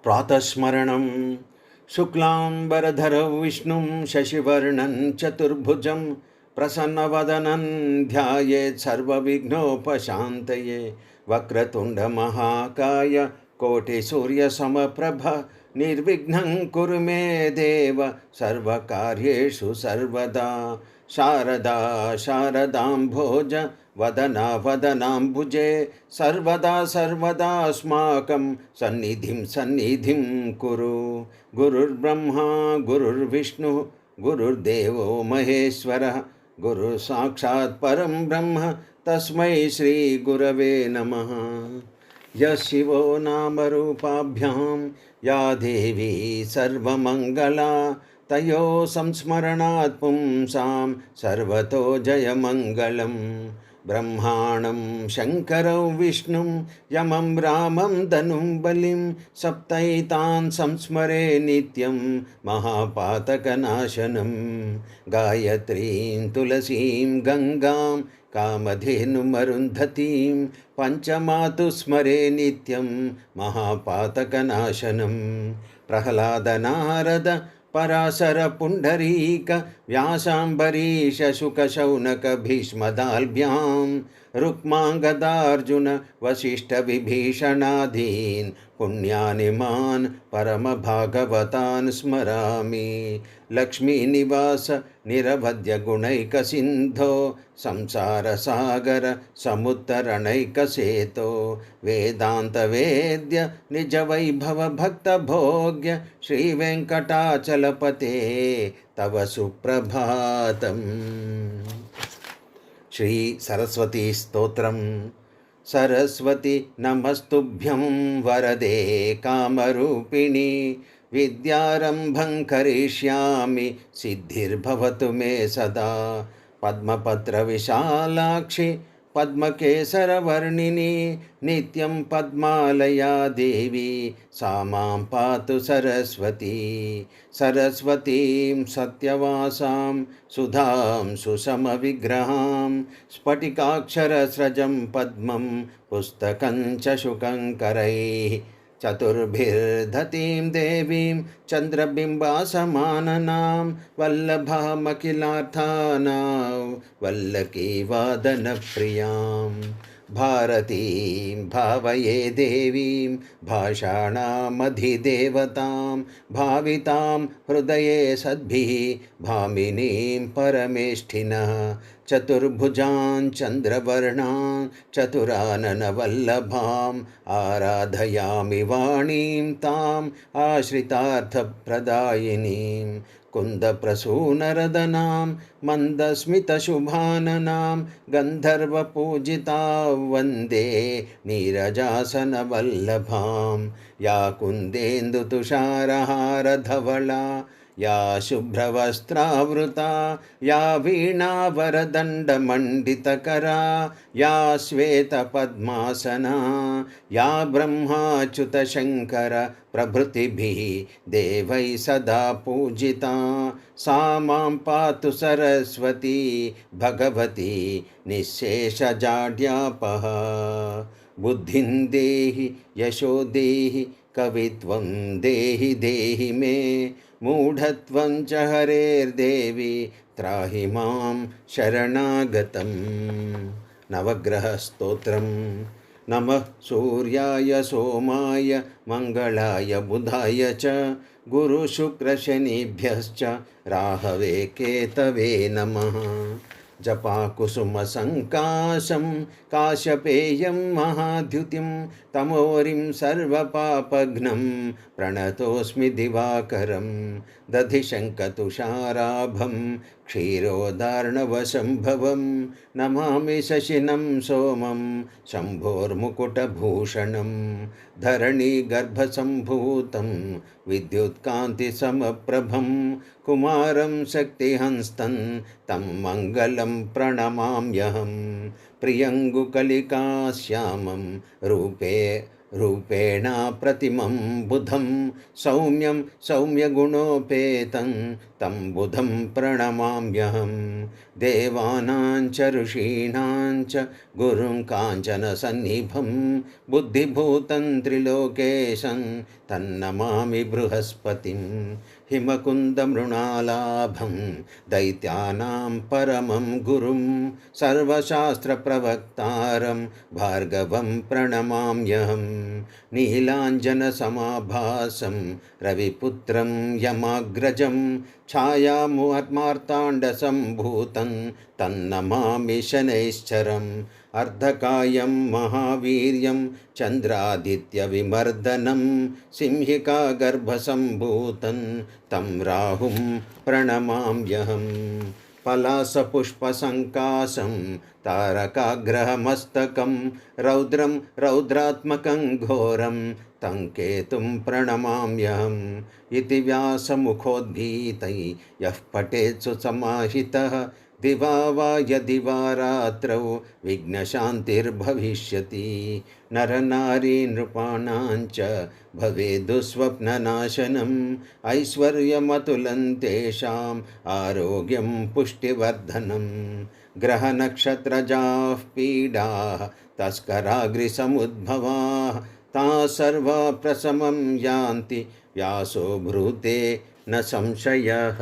प्रातस्मरणं शुक्लाम्बरधरं विष्णुं शशिवर्णं चतुर्भुजं प्रसन्नवदनं ध्यायेत् सर्वविघ्नोपशान्तये। वक्रतुण्डमहाकाय कोटिसूर्यसमप्रभ निर्विघ्नं कुरु मे देव सर्वकार्येषु सर्वदा। शारदा शारदाम्भोज वदना वदनाम्बुजे सर्वदा सर्वदास्माकं सन्निधिं कुरु। गुरुर्ब्रह्मा गुरुर्विष्णुः गुरुर्देवो महेश्वरः गुरुः साक्षात् परं ब्रह्म तस्मै श्रीगुरवे नमः। यः शिवो नामरूपाभ्यां या देवी सर्वमङ्गला तयो संस्मरणात् पुंसां सर्वतो जयमङ्गलम्। ब्रह्माणं शङ्करं विष्णुं यमं रामं धनुं बलिं सप्तैतान् संस्मरे नित्यं महापातकनाशनं। गायत्रीं तुलसीं गङ्गां कामधेनुमरुन्धतीं पञ्चमातु स्मरे नित्यं महापातकनाशनं। प्रह्लादनारद पराशर पुण्डरीक व्यासाम्बरीश शुकशौनक भीष्मदाल्भ्यां रुक्माङ्गदार्जुन वसिष्ठ विभीषणादीन् पुण्यानिमान् परमभागवतान् स्मरामि। लक्ष्मीनिवास निरवध्य गुणैकसिन्धो संसारसागर समुत्तरणैकसेतो वेदान्तवेद्य निजवैभव भक्तभोग्य श्रीवेङ्कटाचलपते तव सुप्रभातम्। श्री सरस्वती स्तोत्रम। सरस्वती नमस्तुभ्यं वरदे कामरूपिणी विद्यारंभं करिष्यामि सिद्धिर्भवतु मे सदा। पद्मपत्र विशालाक्षि पद्मकेसरवर्णिनी नित्यं पद्मालया देवी सा मां पातु सरस्वती। सरस्वतीं सत्यवासां सुधां सुषमविग्रहां स्फटिकाक्षरस्रजं पद्मं पुस्तकं च शुकङ्करैः चतुर्भिर्धतीं देवीं चन्द्रबिम्बासमाननां वल्लभामखिलार्थानां वल्लकीवादनप्रियां। भारतीं भावये देवीं भाषाणामधिदेवतां भावितां हृदये सद्भिः भामिनीं परमेष्ठिनः। चतुर्भुजां चन्द्रवर्णां चतुराननवल्लभाम् आराधयामि वाणीं ताम् आश्रितार्थप्रदायिनीं। कुन्दप्रसूनरदनां मन्दस्मितशुभाननां गन्धर्वपूजितां वन्दे नीरजासनवल्लभां। या कुन्देन्दुतुषारहारधवला या शुभ्रवस्त्रावृता या वीणावरदण्डमण्डितकरा या श्वेतपद्मासना या ब्रह्माच्युतशङ्कर प्रभृतिभिः देवैः सदा पूजिता सा मां पातु सरस्वती भगवती निःशेषजाड्यापः। बुद्धिं देहि यशो देहि कवित्वं देहि देहि मे मूढत्वं च हरेर्देवी त्राहि मां शरणागतम्। नवग्रह स्तोत्रम्। नमः सूर्याय सोमाय मंगलाय बुधाय च गुरुशुक्रशनिभ्यश्च राहवे केतवे नमः। जपाकुसुमसङ्काशं काश्यपेयं महाद्युतिं तमोरिं सर्वपापघ्नं प्रणतोऽस्मि दिवाकरं। दधिशङ्खतुषाराभं क्षीरोदार्णवसम्भवं नमामि शशिनं सोमं शम्भोर्मुकुटभूषणं। धरणीगर्भसम्भूतं विद्युत्कान्तिसमप्रभं कुमारं शक्तिहस्तं तं मङ्गलं प्रणमाम्यहं। प्रियङ्गुकलिकाश्यामं रूपेणा प्रतिमं बुधं सौम्यं सौम्यगुणोपेतं तं बुधं प्रणमाम्यहं देवानां च ऋषीणां च गुरुं काञ्चनसन्निभं बुद्धिभूतं त्रिलोकेशं तन्नमामि बृहस्पतिं हिमकुन्दमृणालाभं दैत्यानां परमं गुरुं सर्वशास्त्रप्रवक्तारं भार्गवं प्रणमाम्यहं नीलाञ्जनसमाभासं रविपुत्रं यमाग्रजं छायामुहर्मार्ताण्डसम्भूतं तन्नमामि शनैश्चरम् अर्धकायं महावीर्यं चन्द्रादित्यविमर्दनं सिंहिकागर्भसम्भूतं तं राहुं प्रणमाम्यहं पलासपुष्पसङ्कासं तारकाग्रहमस्तकं रौद्रं रौद्रात्मकं घोरं तं केतुं प्रणमाम्यहम् इति व्यासमुखोद्गीतै यः पठेत् सुसमाहितः दिवा वा यदि वा रात्रौ विघ्नशान्तिर्भविष्यति नरनारी नृपाणां च भवेद्दुःस्वप्ननाशनम् ऐश्वर्यमतुलं तेषाम् आरोग्यं पुष्टिवर्धनं ग्रहनक्षत्रजाः पीडाः तस्कराग्निसमुद्भवाः ताः सर्वा प्रशमं यान्ति व्यासो ब्रूते न संशयः।